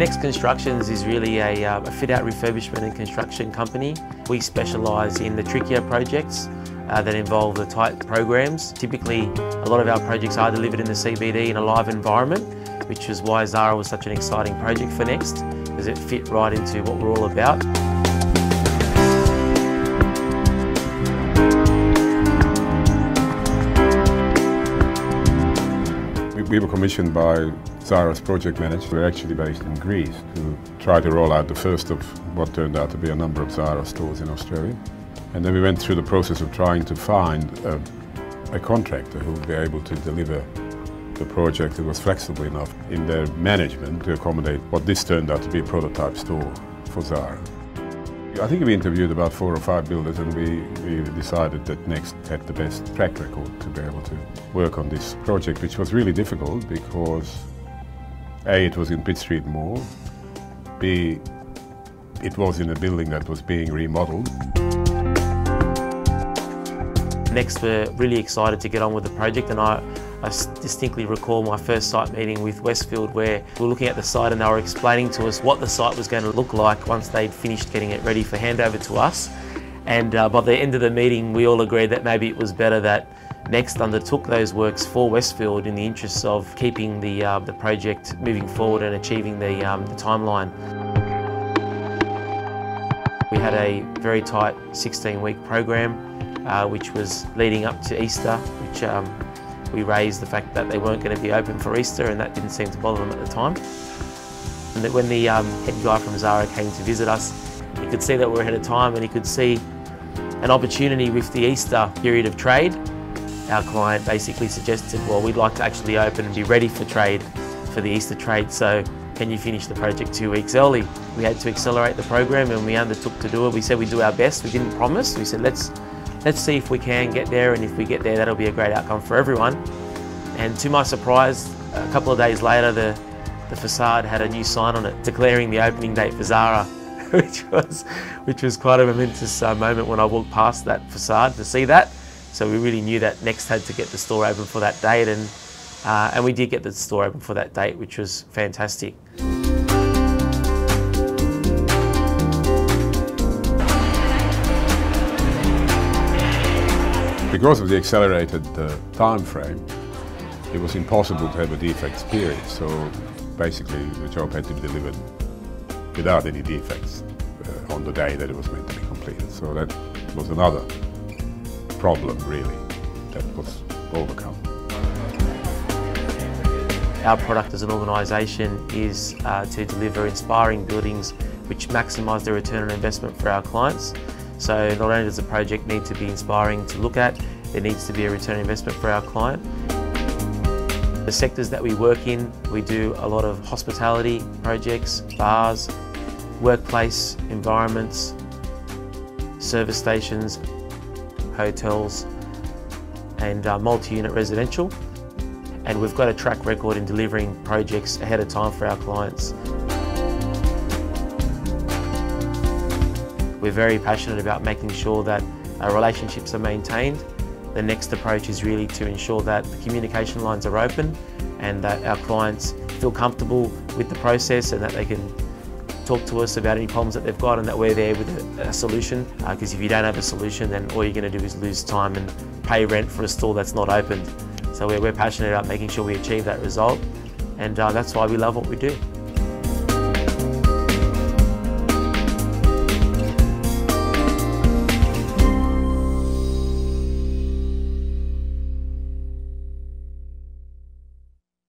Next Constructions is really a fit-out refurbishment and construction company. We specialise in the trickier projects that involve the tight programs. Typically, a lot of our projects are delivered in the CBD in a live environment, which is why Zara was such an exciting project for Next, because it fit right into what we're all about. We were commissioned by Zara's project manager. We're actually based in Greece to try to roll out the first of what turned out to be a number of Zara stores in Australia. And then we went through the process of trying to find a contractor who would be able to deliver the project that was flexible enough in their management to accommodate what this turned out to be a prototype store for Zara. I think we interviewed about 4 or 5 builders, and we decided that Next had the best track record to be able to work on this project, which was really difficult because A, it was in Pitt Street Mall, B, it was in a building that was being remodeled. Next, we're really excited to get on with the project, and I distinctly recall my first site meeting with Westfield, where we were looking at the site and they were explaining to us what the site was going to look like once they'd finished getting it ready for handover to us. And by the end of the meeting, we all agreed that maybe it was better that Next undertook those works for Westfield in the interests of keeping the project moving forward and achieving the timeline. We had a very tight 16-week program, which was leading up to Easter, which we raised the fact that they weren't going to be open for Easter, and that didn't seem to bother them at the time. And that when the head guy from Zara came to visit us, he could see that we were ahead of time, and he could see an opportunity with the Easter period of trade. Our client basically suggested, well, we'd like to actually open and be ready for trade, for the Easter trade, so can you finish the project 2 weeks early? We had to accelerate the program, and we undertook to do it. We said we'd do our best. We didn't promise. We said let's see if we can get there, and if we get there, that'll be a great outcome for everyone. And to my surprise, a couple of days later, the facade had a new sign on it declaring the opening date for Zara, which was quite a momentous moment when I walked past that facade to see that. So we really knew that Next had to get the store open for that date, and we did get the store open for that date, which was fantastic. Because of the accelerated time frame, it was impossible to have a defects period, so basically the job had to be delivered without any defects on the day that it was meant to be completed. So that was another problem, really, that was overcome. Our product as an organisation is to deliver inspiring buildings which maximise the return on investment for our clients. So not only does the project need to be inspiring to look at, there needs to be a return on investment for our client. The sectors that we work in, we do a lot of hospitality projects, bars, workplace environments, service stations, hotels, and multi-unit residential. And we've got a track record in delivering projects ahead of time for our clients. We're very passionate about making sure that our relationships are maintained. The next approach is really to ensure that the communication lines are open and that our clients feel comfortable with the process and that they can talk to us about any problems that they've got, and that we're there with a solution. Because if you don't have a solution, then all you're going to do is lose time and pay rent for a store that's not opened. So we're passionate about making sure we achieve that result, and that's why we love what we do.